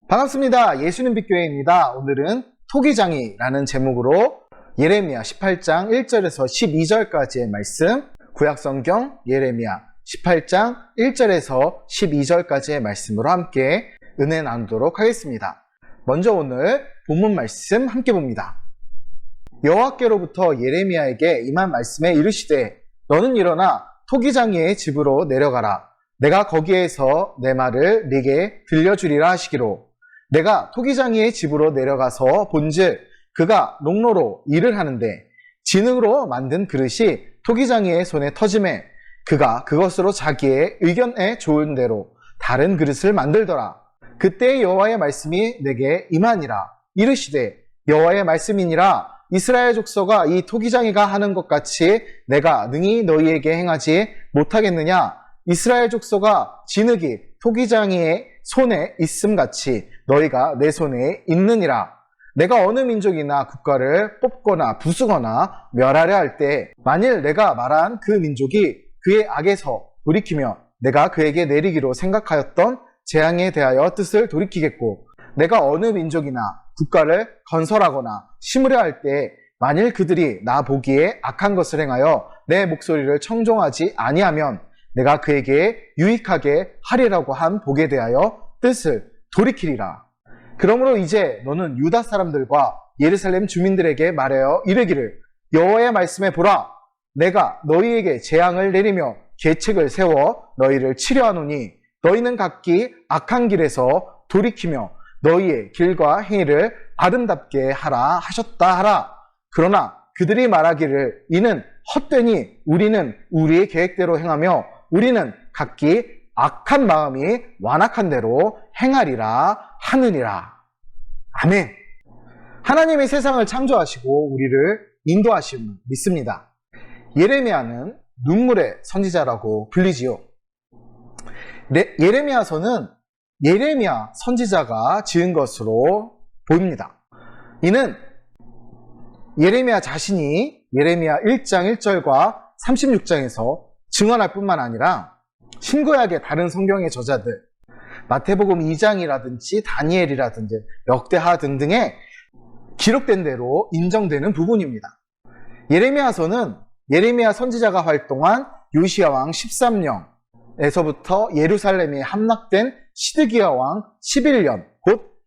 반갑습니다. 예수님 빛교회입니다. 오늘은 토기장이라는 제목으로 예레미야 18장 1절에서 12절까지의 말씀, 구약성경 예레미야 18장 1절에서 12절까지의 말씀으로 함께 은혜 나누도록 하겠습니다. 먼저 오늘 본문 말씀 함께 봅니다. 여호와께로부터 예레미야에게 임한 말씀에 이르시되 너는 일어나 토기장이의 집으로 내려가라. 내가 거기에서 내 말을 네게 들려주리라 하시기로 내가 토기장이의 집으로 내려가서 본즉 그가 농로로 일을 하는데 진흙으로 만든 그릇이 토기장이의 손에 터짐에 그가 그것으로 자기의 의견에 좋은 대로 다른 그릇을 만들더라. 그때 여호와의 말씀이 내게 임하니라. 이르시되 여호와의 말씀이니라. 이스라엘 족속아 이 토기장이가 하는 것 같이 내가 능히 너희에게 행하지 못하겠느냐. 이스라엘 족속아 진흙이 토기장이의 손에 있음같이 너희가 내 손에 있느니라. 내가 어느 민족이나 국가를 뽑거나 부수거나 멸하려 할 때 만일 내가 말한 그 민족이 그의 악에서 돌이키며 내가 그에게 내리기로 생각하였던 재앙에 대하여 뜻을 돌이키겠고 내가 어느 민족이나 국가를 건설하거나 심으려 할 때 만일 그들이 나 보기에 악한 것을 행하여 내 목소리를 청종하지 아니하면 내가 그에게 유익하게 하리라고 한 복에 대하여 뜻을 돌이키리라. 그러므로 이제 너는 유다 사람들과 예루살렘 주민들에게 말하여 이르기를 여호와의 말씀에 보라. 내가 너희에게 재앙을 내리며 계책을 세워 너희를 치려하노니 너희는 각기 악한 길에서 돌이키며 너희의 길과 행위를 아름답게 하라 하셨다 하라. 그러나 그들이 말하기를 이는 헛되니 우리는 우리의 계획대로 행하며 우리는 각기 악한 마음이 완악한 대로 행하리라 하느니라. 아멘. 하나님이 세상을 창조하시고 우리를 인도하심을 믿습니다. 예레미야는 눈물의 선지자라고 불리지요. 예레미야서는 예레미야 선지자가 지은 것으로 보입니다. 이는 예레미야 자신이 예레미야 1장 1절과 36장에서 증언할 뿐만 아니라 신구약의 다른 성경의 저자들 마태복음 2장이라든지 다니엘이라든지 역대하 등등에 기록된 대로 인정되는 부분입니다. 예레미야서는 예레미야 선지자가 활동한 요시야 왕 13년에서부터 예루살렘에 함락된 시드기야 왕 11년 곧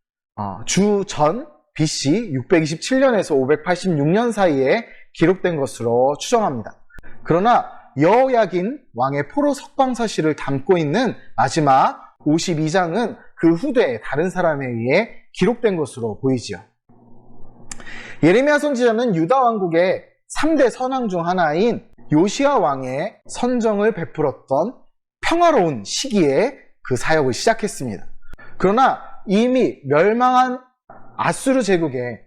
주전 BC 627년에서 586년 사이에 기록된 것으로 추정합니다. 그러나 여호야긴 왕의 포로 석방 사실을 담고 있는 마지막 52장은 그 후대의 다른 사람에 의해 기록된 것으로 보이지요. 예레미야 선지자는 유다 왕국의 3대 선왕 중 하나인 요시야 왕의 선정을 베풀었던 평화로운 시기에 그 사역을 시작했습니다. 그러나 이미 멸망한 아수르 제국의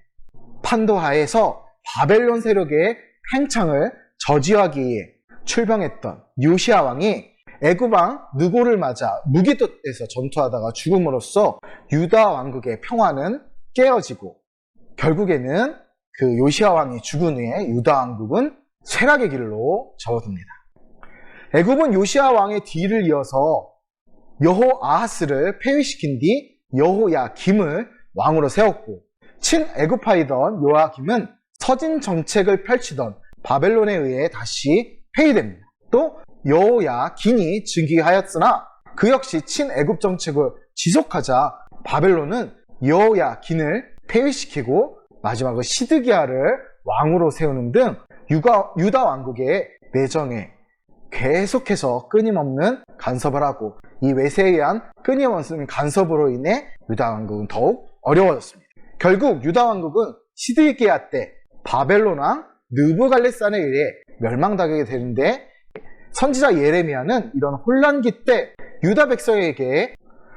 판도하에서 바벨론 세력의 팽창을 저지하기 위해 출병했던 요시야 왕이 애굽 왕 느고를 맞아 무기돛에서 전투하다가 죽음으로써 유다 왕국의 평화는 깨어지고 결국에는 그 요시야 왕이 죽은 후에 유다 왕국은 쇠락의 길로 접어듭니다. 애굽은 요시야 왕의 뒤를 이어서 여호아하스를 폐위시킨 뒤 여호야김을 왕으로 세웠고 친애굽파이던 요아김은 서진 정책을 펼치던 바벨론에 의해 다시 폐위됩니다. 또 여호야긴이 즉위하였으나 그 역시 친애굽 정책을 지속하자 바벨론은 여호야긴을 폐위시키고 마지막으로 시드기야를 왕으로 세우는 등 유다 왕국의 내정에 계속해서 끊임없는 간섭을 하고 이 외세에 의한 끊임없는 간섭으로 인해 유다 왕국은 더욱 어려워졌습니다. 결국 유다 왕국은 시드기야 때 바벨론 왕 느부갈네살에 의해 멸망당하게 되는데 선지자 예레미야는 이런 혼란기 때 유다 백성에게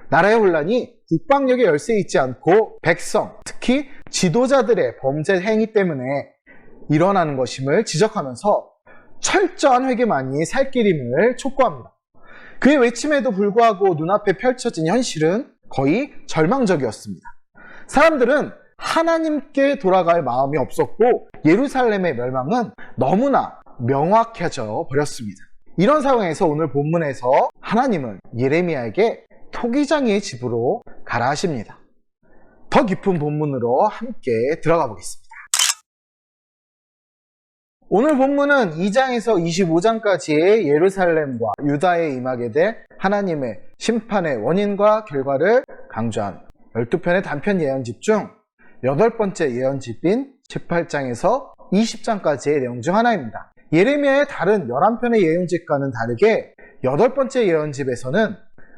나라의 혼란이 국방력의 열세에 있지 않고 백성, 특히 지도자들의 범죄 행위 때문에 일어나는 것임을 지적하면서 철저한 회개만이 살 길임을 촉구합니다. 그의 외침에도 불구하고 눈앞에 펼쳐진 현실은 거의 절망적이었습니다. 사람들은 하나님께 돌아갈 마음이 없었고 예루살렘의 멸망은 너무나 명확해져 버렸습니다. 이런 상황에서 오늘 본문에서 하나님은 예레미야에게 토기장이의 집으로 가라 하십니다. 더 깊은 본문으로 함께 들어가 보겠습니다. 오늘 본문은 2장에서 25장까지의 예루살렘과 유다에 임하게 될 하나님의 심판의 원인과 결과를 강조한 12편의 단편 예언집 중 8번째 예언집인 18장에서 20장까지의 내용 중 하나입니다. 예레미야의 다른 11편의 예언집과는 다르게 8번째 예언집에서는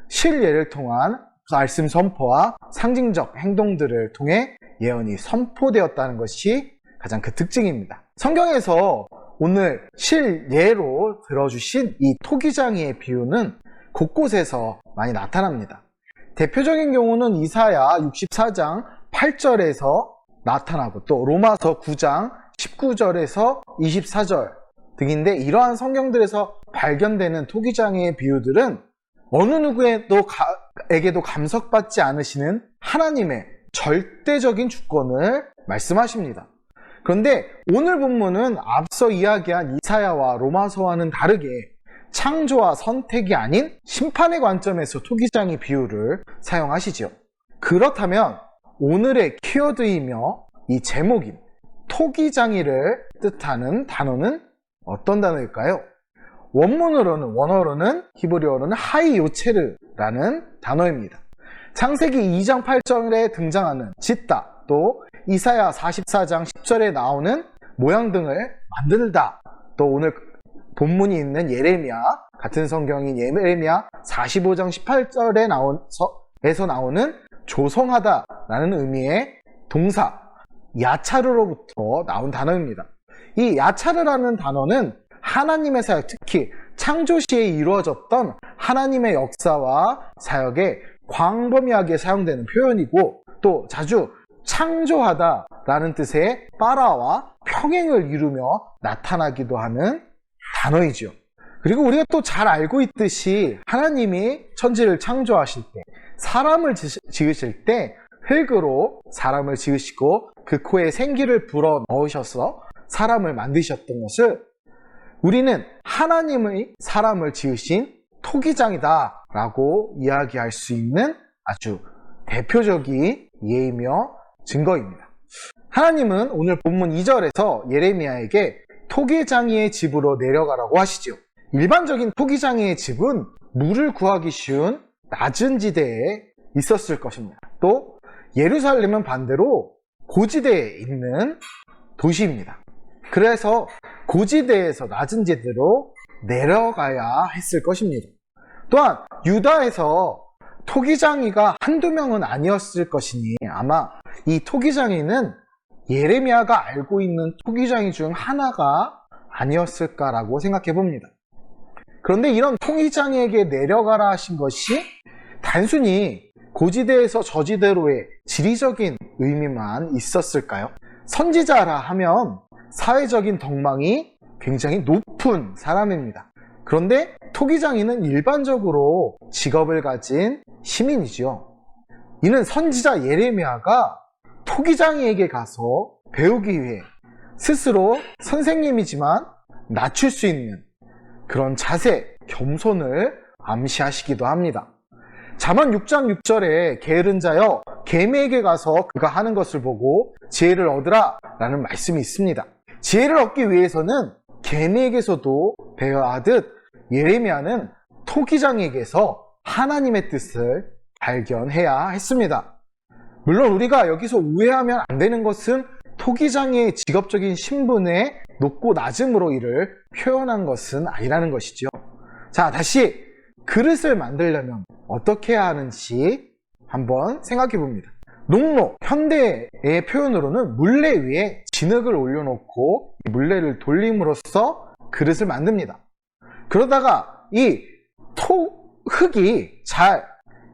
실예를 통한 말씀 선포와 상징적 행동들을 통해 예언이 선포되었다는 것이 가장 그 특징입니다. 성경에서 오늘 실예로 들어주신 이 토기장이의 비유는 곳곳에서 많이 나타납니다. 대표적인 경우는 이사야 64장 8절에서 나타나고 또 로마서 9장 19절에서 24절 등인데, 이러한 성경들에서 발견되는 토기장이의 비유들은 어느 누구에게도 감석받지 않으시는 하나님의 절대적인 주권을 말씀하십니다. 그런데 오늘 본문은 앞서 이야기한 이사야와 로마서와는 다르게 창조와 선택이 아닌 심판의 관점에서 토기장이 비유를 사용하시죠. 그렇다면 오늘의 키워드이며 이 제목인 토기장이를 뜻하는 단어는 어떤 단어일까요? 원어로는 히브리어로는 하이요체르라는 단어입니다. 창세기 2장 8절에 등장하는 짓다, 또 이사야 44장 10절에 나오는 모양 등을 만들다, 또 오늘 본문이 있는 예레미야 같은 성경인 예레미야 45장 18절에 나오는 조성하다라는 의미의 동사 야차르로부터 나온 단어입니다. 이 야차르라는 단어는 하나님의 사역, 특히 창조 시에 이루어졌던 하나님의 역사와 사역에 광범위하게 사용되는 표현이고, 또 자주 창조하다라는 뜻의 파라와 평행을 이루며 나타나기도 하는 단어이죠. 그리고 우리가 또 잘 알고 있듯이 하나님이 천지를 창조하실 때, 사람을 지으실 때 흙으로 사람을 지으시고 그 코에 생기를 불어 넣으셔서 사람을 만드셨던 것을 우리는 하나님의 사람을 지으신 토기장이다 라고 이야기할 수 있는 아주 대표적인 예이며 증거입니다. 하나님은 오늘 본문 2절에서 예레미야에게 토기장이의 집으로 내려가라고 하시죠. 일반적인 토기장이의 집은 물을 구하기 쉬운 낮은 지대에 있었을 것입니다. 또 예루살렘은 반대로 고지대에 있는 도시입니다. 그래서 고지대에서 낮은 지대로 내려가야 했을 것입니다. 또한 유다에서 토기장이가 한두 명은 아니었을 것이니 아마 이 토기장이는 예레미야가 알고 있는 토기장이 중 하나가 아니었을까라고 생각해 봅니다. 그런데 이런 토기장이에게 내려가라 하신 것이 단순히 고지대에서 저지대로의 지리적인 의미만 있었을까요? 선지자라 하면 사회적인 덕망이 굉장히 높은 사람입니다. 그런데 토기장이는 일반적으로 직업을 가진 시민이죠. 이는 선지자 예레미야가 토기장이에게 가서 배우기 위해 스스로 선생님이지만 낮출 수 있는 그런 자세, 겸손을 암시하시기도 합니다. 잠언 6장 6절에 게으른 자여 개미에게 가서 그가 하는 것을 보고 지혜를 얻으라 라는 말씀이 있습니다. 지혜를 얻기 위해서는 개미에게서도 배워야 하듯 예레미야는 토기장에게서 하나님의 뜻을 발견해야 했습니다. 물론 우리가 여기서 오해하면 안 되는 것은 토기장의 직업적인 신분의 높고 낮음으로 이를 표현한 것은 아니라는 것이죠. 자, 다시 그릇을 만들려면 어떻게 해야 하는지 한번 생각해 봅니다. 농로, 현대의 표현으로는 물레 위에 진흙을 올려놓고 물레를 돌림으로써 그릇을 만듭니다. 그러다가 이 흙이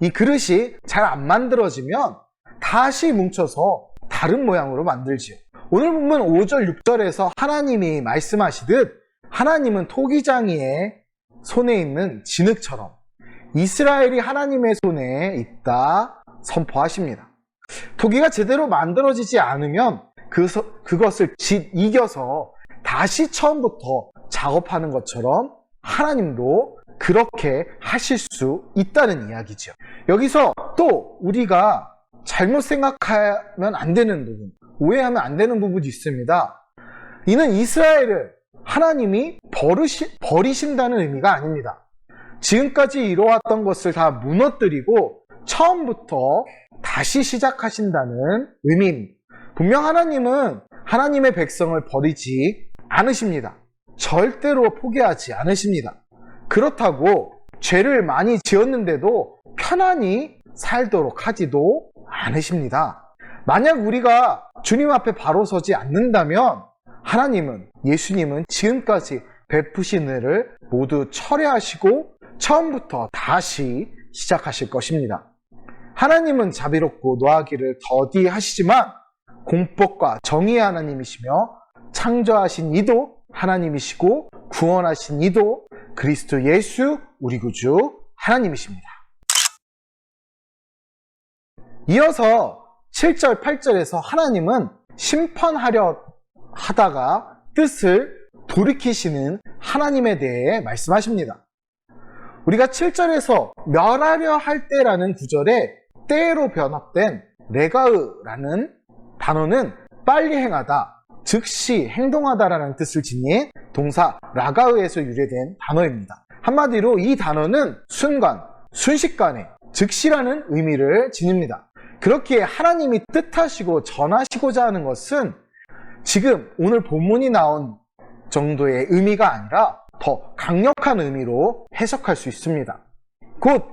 이 그릇이 잘 안 만들어지면 다시 뭉쳐서 다른 모양으로 만들지요. 오늘 보면 5절, 6절에서 하나님이 말씀하시듯 하나님은 토기장이의 손에 있는 진흙처럼 이스라엘이 하나님의 손에 있다 선포하십니다. 토기가 제대로 만들어지지 않으면 그것을 이겨서 다시 처음부터 작업하는 것처럼 하나님도 그렇게 하실 수 있다는 이야기죠. 여기서 또 우리가 잘못 생각하면 안 되는 부분, 오해하면 안 되는 부분이 있습니다. 이는 이스라엘을 하나님이 버리신다는 의미가 아닙니다. 지금까지 이뤄왔던 것을 다 무너뜨리고 처음부터 다시 시작하신다는 의미입니다. 분명 하나님은 하나님의 백성을 버리지 않으십니다. 절대로 포기하지 않으십니다. 그렇다고 죄를 많이 지었는데도 편안히 살도록 하지도 않으십니다. 만약 우리가 주님 앞에 바로 서지 않는다면 하나님은, 예수님은 지금까지 베푸신 은혜를 모두 철회하시고 처음부터 다시 시작하실 것입니다. 하나님은 자비롭고 노하기를 더디하시지만 공법과 정의의 하나님이시며 창조하신 이도 하나님이시고 구원하신 이도 그리스도 예수 우리 구주 하나님이십니다. 이어서 7절, 8절에서 하나님은 심판하려 하다가 뜻을 돌이키시는 하나님에 대해 말씀하십니다. 우리가 7절에서 멸하려 할 때라는 구절에 때로 변합된 레가으라는 단어는 빨리 행하다, 즉시 행동하다라는 뜻을 지닌 동사 라가으에서 유래된 단어입니다. 한마디로 이 단어는 순간, 순식간에, 즉시라는 의미를 지닙니다. 그렇기에 하나님이 뜻하시고 전하시고자 하는 것은 지금 오늘 본문이 나온 정도의 의미가 아니라 더 강력한 의미로 해석할 수 있습니다. 곧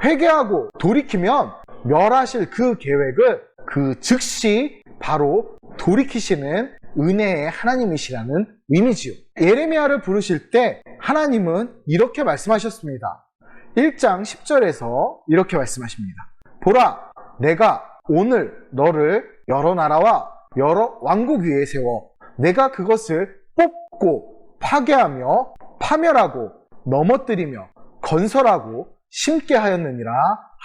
회개하고 돌이키면 멸하실 그 계획을 그 즉시 바로 돌이키시는 은혜의 하나님이시라는 의미지요. 예레미야를 부르실 때 하나님은 이렇게 말씀하셨습니다. 1장 10절에서 이렇게 말씀하십니다. 보라, 내가 오늘 너를 여러 나라와 여러 왕국 위에 세워 내가 그것을 뽑고 파괴하며 파멸하고 넘어뜨리며 건설하고 심게 하였느니라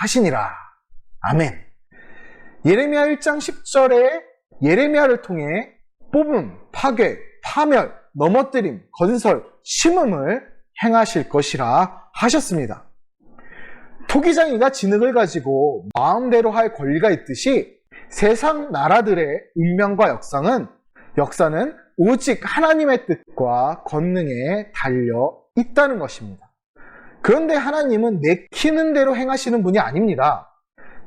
하시니라. 아멘. 예레미야 1장 10절에 예레미야를 통해 뽑음, 파괴, 파멸, 넘어뜨림, 건설, 심음을 행하실 것이라 하셨습니다. 토기장이가 진흙을 가지고 마음대로 할 권리가 있듯이 세상 나라들의 운명과 역사는 오직 하나님의 뜻과 권능에 달려 있다는 것입니다. 그런데 하나님은 내키는 대로 행하시는 분이 아닙니다.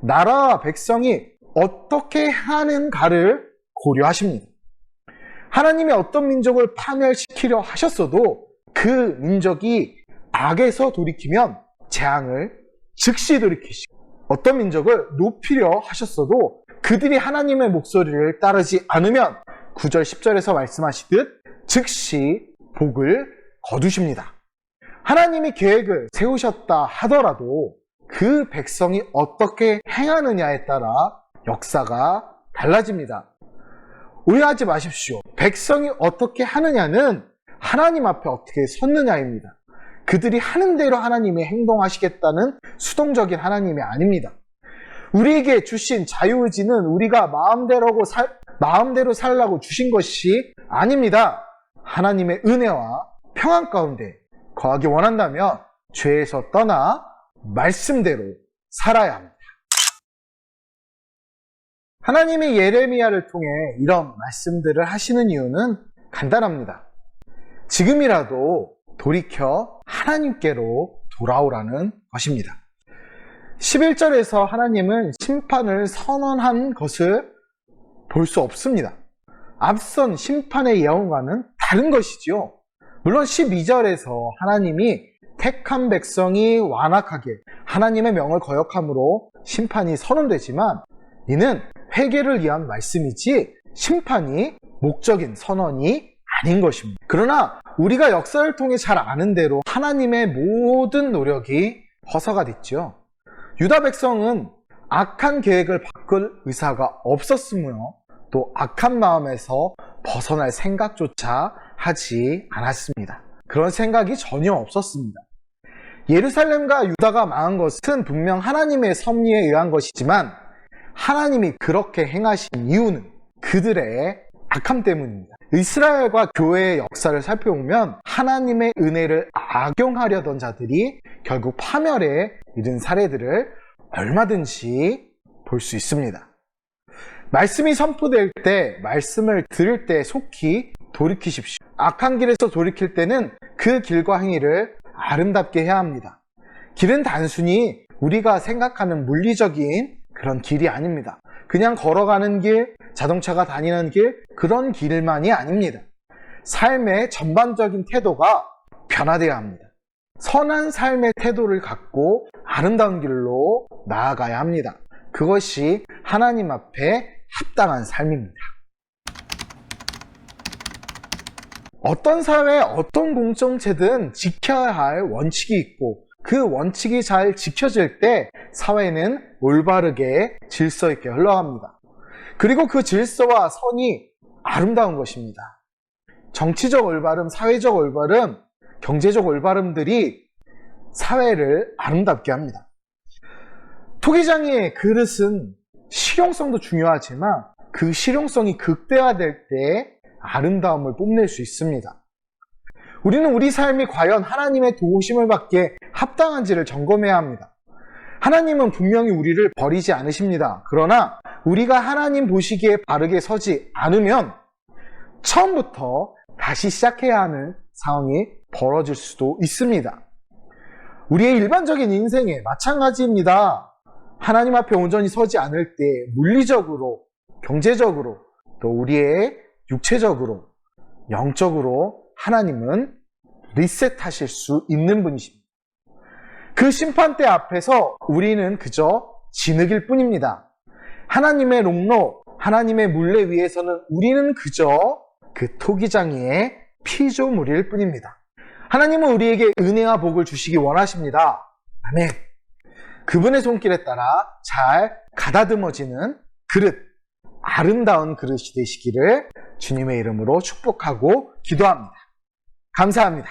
나라와 백성이 어떻게 하는가를 고려하십니다. 하나님이 어떤 민족을 파멸시키려 하셨어도 그 민족이 악에서 돌이키면 재앙을 즉시 돌이키시고, 어떤 민족을 높이려 하셨어도 그들이 하나님의 목소리를 따르지 않으면 9절 10절에서 말씀하시듯 즉시 복을 거두십니다. 하나님이 계획을 세우셨다 하더라도 그 백성이 어떻게 행하느냐에 따라 역사가 달라집니다. 오해하지 마십시오. 백성이 어떻게 하느냐는 하나님 앞에 어떻게 섰느냐입니다. 그들이 하는 대로 하나님이 행동하시겠다는 수동적인 하나님이 아닙니다. 우리에게 주신 자유의지는 우리가 마음대로 살라고 주신 것이 아닙니다. 하나님의 은혜와 평안 가운데 거하기 원한다면 죄에서 떠나 말씀대로 살아야 합니다. 하나님이 예레미야를 통해 이런 말씀들을 하시는 이유는 간단합니다. 지금이라도 돌이켜 하나님께로 돌아오라는 것입니다. 11절에서 하나님은 심판을 선언한 것을 볼 수 없습니다. 앞선 심판의 예언과는 다른 것이지요. 물론 12절에서 하나님이 택한 백성이 완악하게 하나님의 명을 거역함으로 심판이 선언되지만 이는 회개를 위한 말씀이지 심판이 목적인 선언이 아닌 것입니다. 그러나 우리가 역사를 통해 잘 아는 대로 하나님의 모든 노력이 허사가 됐죠. 유다 백성은 악한 계획을 바꿀 의사가 없었으며 또 악한 마음에서 벗어날 생각조차 하지 않았습니다. 그런 생각이 전혀 없었습니다. 예루살렘과 유다가 망한 것은 분명 하나님의 섭리에 의한 것이지만 하나님이 그렇게 행하신 이유는 그들의 악함 때문입니다. 이스라엘과 교회의 역사를 살펴보면 하나님의 은혜를 악용하려던 자들이 결국 파멸에 이른 사례들을 얼마든지 볼 수 있습니다. 말씀이 선포될 때, 말씀을 들을 때 속히 돌이키십시오. 악한 길에서 돌이킬 때는 그 길과 행위를 아름답게 해야 합니다. 길은 단순히 우리가 생각하는 물리적인 그런 길이 아닙니다. 그냥 걸어가는 길, 자동차가 다니는 길, 그런 길만이 아닙니다. 삶의 전반적인 태도가 변화되어야 합니다. 선한 삶의 태도를 갖고 아름다운 길로 나아가야 합니다. 그것이 하나님 앞에 합당한 삶입니다. 어떤 사회, 어떤 공동체든 지켜야 할 원칙이 있고 그 원칙이 잘 지켜질 때 사회는 올바르게 질서 있게 흘러갑니다. 그리고 그 질서와 선이 아름다운 것입니다. 정치적 올바름, 사회적 올바름, 경제적 올바름들이 사회를 아름답게 합니다. 토기장의 그릇은 실용성도 중요하지만 그 실용성이 극대화될 때 아름다움을 뽐낼 수 있습니다. 우리는 우리 삶이 과연 하나님의 도우심을 받기에 합당한지를 점검해야 합니다. 하나님은 분명히 우리를 버리지 않으십니다. 그러나 우리가 하나님 보시기에 바르게 서지 않으면 처음부터 다시 시작해야 하는 상황이 벌어질 수도 있습니다. 우리의 일반적인 인생에 마찬가지입니다. 하나님 앞에 온전히 서지 않을 때 물리적으로, 경제적으로, 또 우리의 육체적으로, 영적으로 하나님은 리셋하실 수 있는 분이십니다. 그 심판대 앞에서 우리는 그저 진흙일 뿐입니다. 하나님의 롱로, 하나님의 물레 위에서는 우리는 그저 그 토기장이의 피조물일 뿐입니다. 하나님은 우리에게 은혜와 복을 주시기 원하십니다. 아멘. 그분의 손길에 따라 잘 가다듬어지는 그릇, 아름다운 그릇이 되시기를 주님의 이름으로 축복하고 기도합니다. 감사합니다.